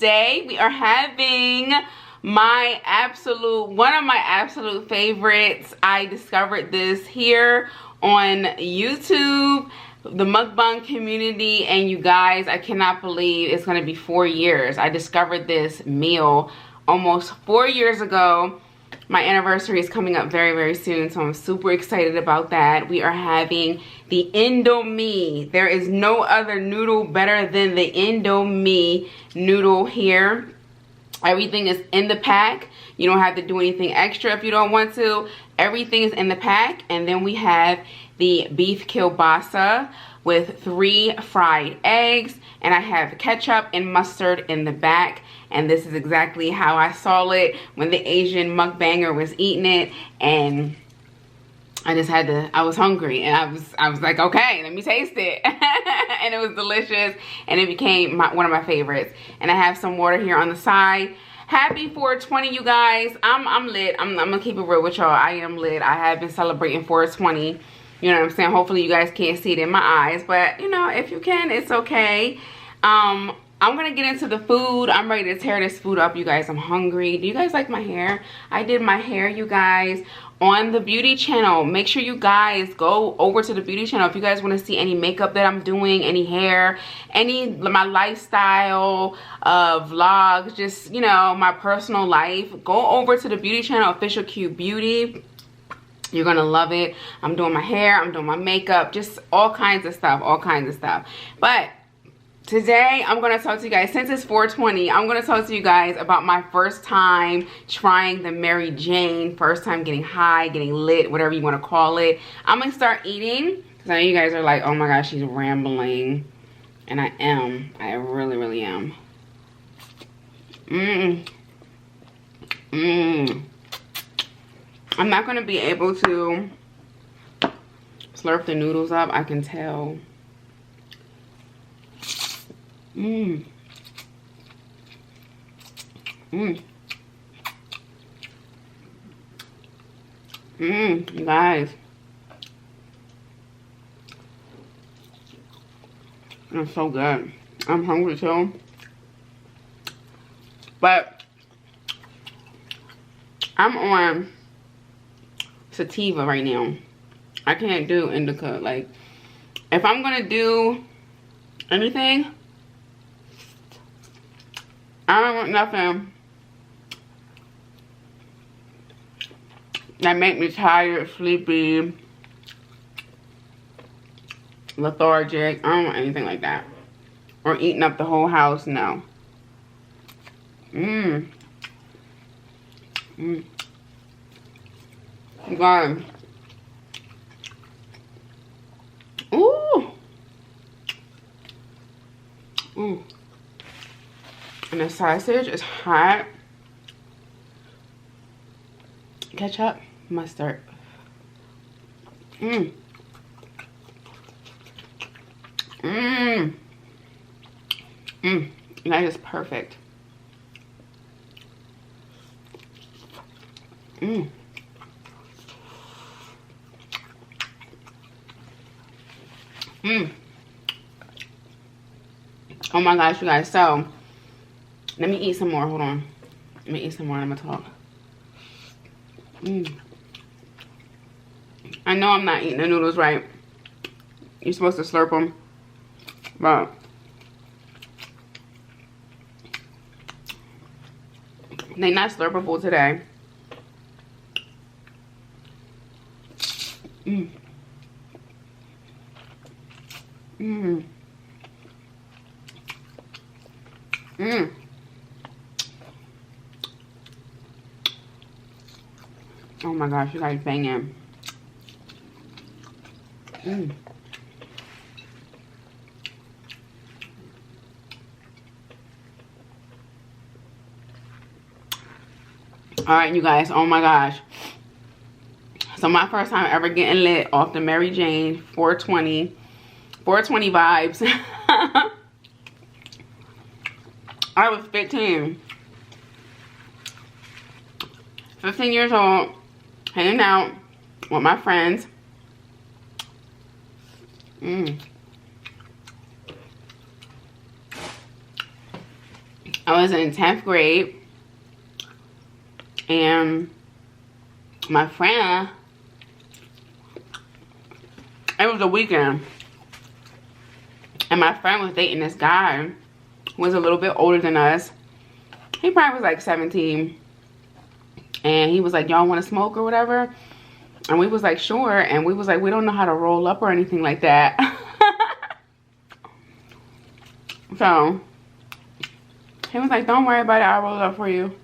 today we are having one of my absolute favorites. I discovered this here on YouTube, the mukbang community, and you guys, I cannot believe it's gonna be 4 years. I discovered this meal almost 4 years ago. My anniversary is coming up very, very soon, so I'm super excited about that. We are having the Indomie. There is no other noodle better than the Indomie noodle here. Everything is in the pack. You don't have to do anything extra if you don't want to. Everything is in the pack. And then we have the beef kielbasa with 3 fried eggs. And I have ketchup and mustard in the back. And this is exactly how I saw it when the Asian mukbanger was eating it. And I just had to, I was hungry. And I was like, okay, let me taste it. And it was delicious. And it became one of my favorites. And I have some water here on the side. Happy 420, you guys. I'm lit. I'm gonna keep it real with y'all. I am lit. I have been celebrating 420. You know what I'm saying? Hopefully you guys can't see it in my eyes. But, you know, if you can, it's okay. I'm gonna get into the food. I'm ready to tear this food up, you guys. I'm hungry. Do you guys like my hair? I did my hair, you guys, on the beauty channel. Make sure you guys go over to the beauty channel if you guys want to see any makeup that I'm doing, any hair, my lifestyle vlogs, just, you know, my personal life. Go over to the beauty channel, Official Cute Beauty. You're gonna love it. I'm doing my hair, I'm doing my makeup, just all kinds of stuff, But today, I'm going to talk to you guys, since it's 420, I'm going to talk to you guys about my first time trying the Mary Jane, first time getting high, getting lit, whatever you want to call it. I'm going to start eating, because I know you guys are like, oh my gosh, she's rambling. And I am. I really, really am. I'm not going to be able to slurp the noodles up, I can tell. You guys, it's so good. I'm hungry too, but I'm on sativa right now. I can't do indica. Like, if I'm gonna do anything, I don't want nothing that make me tired, sleepy, lethargic. I don't want anything like that. Or eating up the whole house, no. God. Ooh. And the sausage is hot. Ketchup, mustard. That is perfect. Oh my gosh, you guys. So, let me eat some more. Hold on. Let me eat some more and I'm gonna talk. I know I'm not eating the noodles right. You're supposed to slurp them. But they're not slurpable today. Oh my gosh, you guys banging. Alright, you guys, oh my gosh. So my first time ever getting lit off the Mary Jane 420 vibes. I was 15 years old, hanging out with my friends. I was in 10th grade, and my friend, it was a weekend, and my friend was dating this guy who was a little bit older than us. He probably was like 17, and he was like, y'all want to smoke or whatever? And we was like, sure. And we was like, we don't know how to roll up or anything like that. So he was like, don't worry about it, I'll roll it up for you.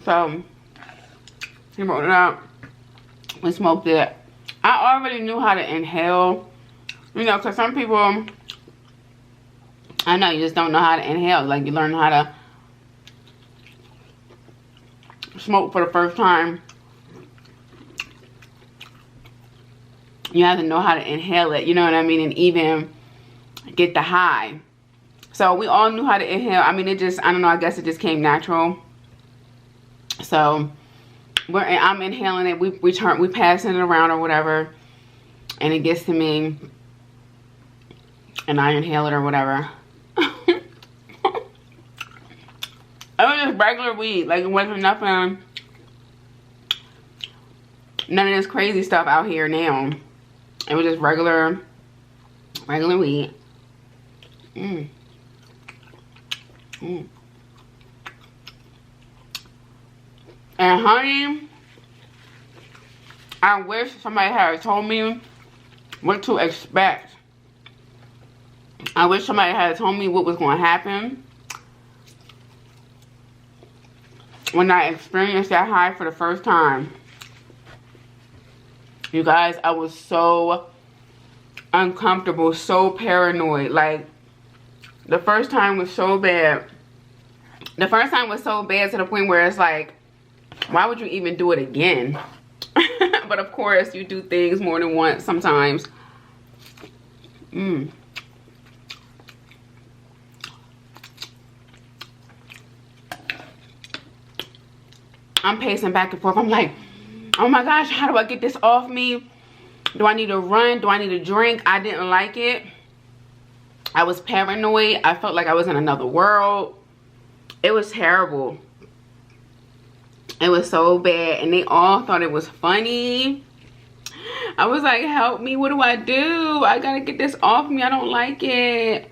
So he rolled it up. We smoked it. I already knew how to inhale. You know, because some people, I know, you just don't know how to inhale. Like, you learn how to smoke for the first time. You have to know how to inhale it, you know what I mean? And even get the high. So we all knew how to inhale. I mean, it just, I don't know, I guess it just came natural. So I'm inhaling it. We passing it around or whatever, and it gets to me, and I inhale it or whatever. It was just regular weed. Like, it wasn't nothing, none of this crazy stuff out here now. It was just regular weed. And honey, I wish somebody had told me what to expect. I wish somebody had told me what was going to happen when I experienced that high for the first time. You guys, I was so uncomfortable, so paranoid. Like, the first time was so bad. The first time was so bad to the point where it's like, why would you even do it again? But of course, you do things more than once sometimes. I'm pacing back and forth. I'm like, oh my gosh, how do I get this off me? Do I need to run? Do I need to drink? I didn't like it. I was paranoid. I felt like I was in another world. It was terrible. It was so bad, and they all thought it was funny. I was like, help me, what do? I gotta get this off me. I don't like it.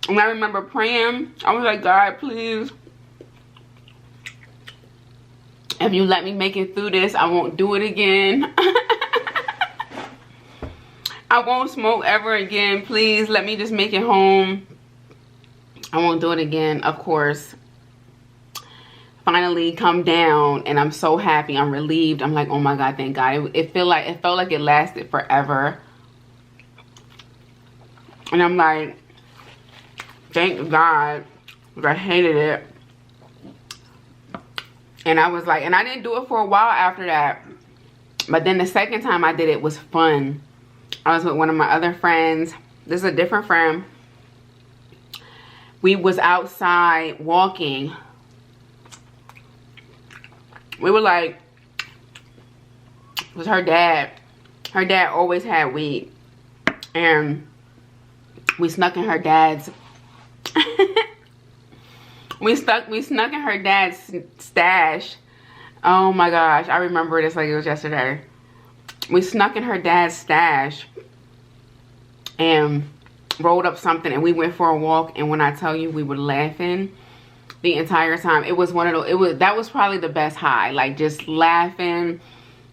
And I remember praying. I was like, God, please, if you let me make it through this, I won't do it again. I won't smoke ever again. Please let me just make it home. I won't do it again. Of course, finally come down, and I'm so happy. I'm relieved. I'm like, oh my God, thank God. It felt like it lasted forever. And I'm like, thank God, because I hated it. And I was like, and I didn't do it for a while after that. But then the second time I did it was fun. I was with one of my other friends. This is a different friend. We was outside walking. We were like, it was her dad. Her dad always had weed. And we snuck in her dad's we snuck in her dad's stash. Oh my gosh, I remember this like it was yesterday. We snuck in her dad's stash and rolled up something, and we went for a walk. And when I tell you, we were laughing the entire time. It was one of those, that was probably the best high. Like, just laughing,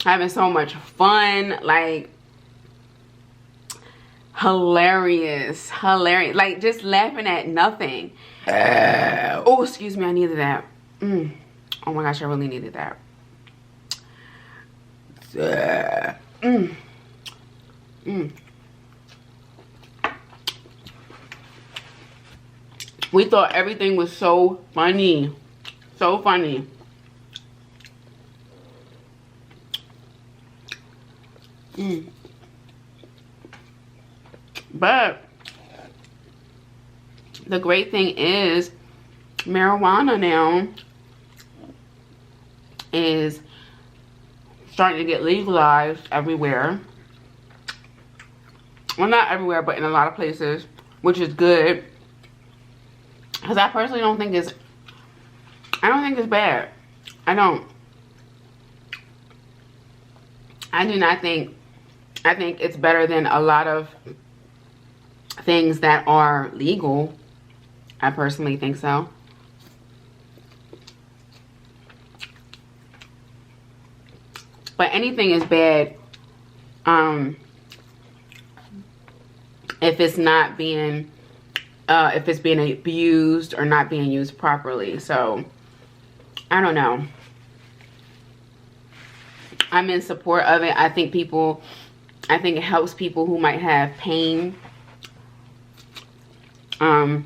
having so much fun, like hilarious, like just laughing at nothing. Oh, excuse me, I needed that. Oh my gosh, I really needed that. We thought everything was so funny. So funny. But the great thing is, marijuana now is starting to get legalized everywhere. Well, not everywhere, but in a lot of places. which is good. Because I personally don't think it's, bad. I do not think, I think it's better than a lot of things that are legal. I personally think so. But anything is bad if it's not being, if it's being abused or not being used properly. So, I don't know. I'm in support of it. I think it helps people who might have pain, going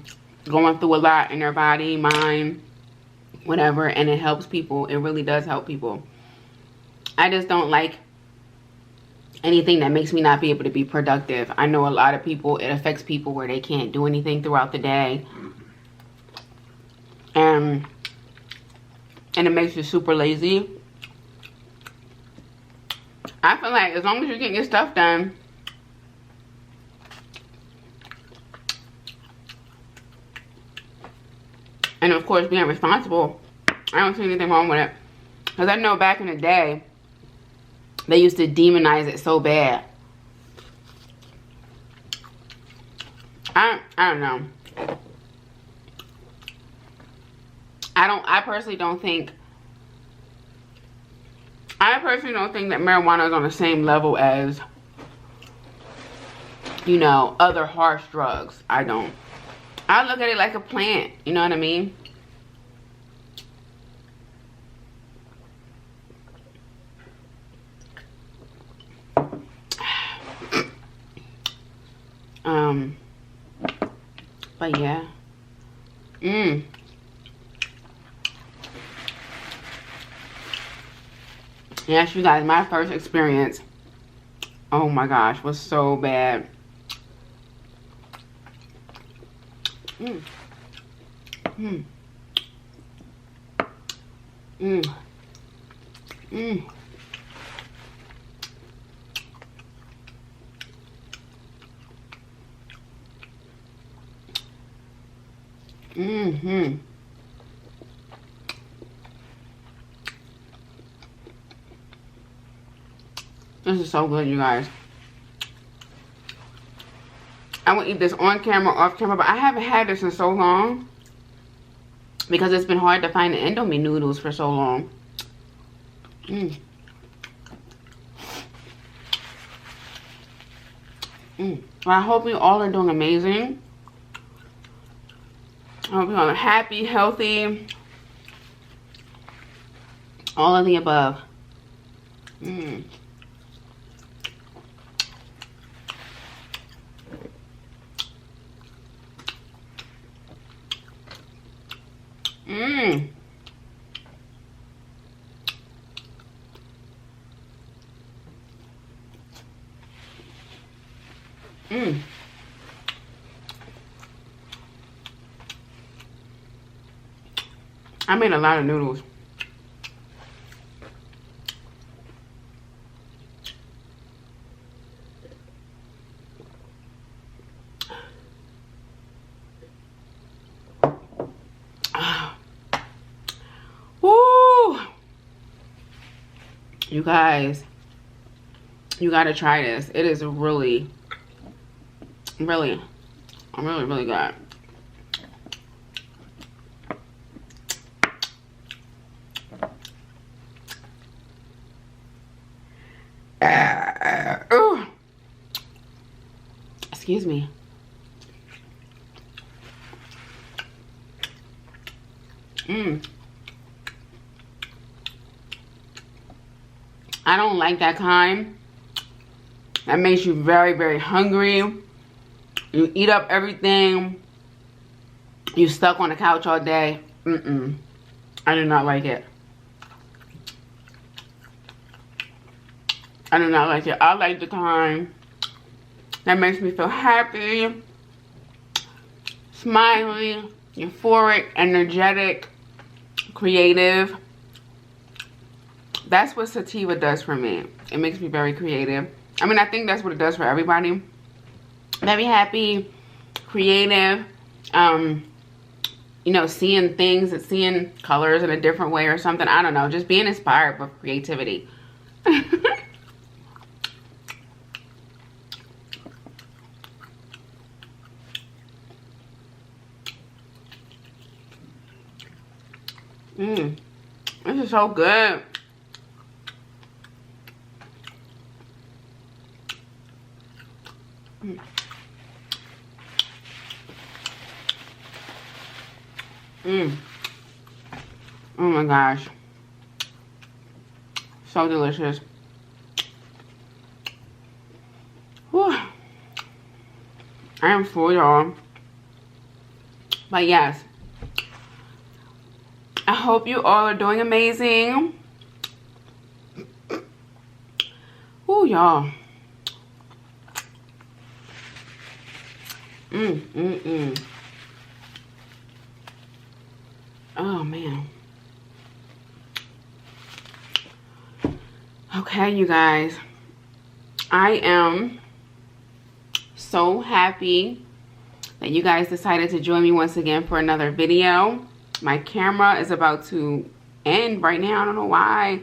through a lot in their body, mind, whatever, and it helps people. It really does help people. I just don't like anything that makes me not be able to be productive. I know a lot of people, it affects people where they can't do anything throughout the day. And it makes you super lazy. I feel like as long as you get your stuff done, and of course being responsible, I don't see anything wrong with it. Because I know back in the day, they used to demonize it so bad. I don't know. I personally don't think that marijuana is on the same level as, you know, other harsh drugs. I don't. I look at it like a plant. You know what I mean? But yeah. Yes, you guys, my first experience, oh my gosh, was so bad. Mm. Mm. Mm. Mm. Mm-hmm. This is so good, you guys. I will eat this on camera, off camera, but I haven't had this in so long because it's been hard to find the Indomie noodles for so long. Mm. Mm. Well, I hope you all are doing amazing. I hope you all are happy, healthy, all of the above. Mm. Mmm. Mmm. I made a lot of noodles. You guys, you gotta try this. It is really, really, really good. Excuse me. Mmm. I don't like that kind. That makes you very, very hungry. You eat up everything. You stuck on the couch all day. Mm-mm. I do not like it. I do not like it. I like the kind that makes me feel happy, smiley, euphoric, energetic, creative. That's what sativa does for me. It makes me very creative. I mean, I think that's what it does for everybody. Very happy, creative, you know, seeing things and seeing colors in a different way or something. I don't know, just being inspired with creativity. This is so good. Oh my gosh. So delicious. Whew. I am full, y'all. But yes, I hope you all are doing amazing. Ooh, y'all. Oh, man. Okay, you guys. I am so happy that you guys decided to join me once again for another video. My camera is about to end right now. I don't know why.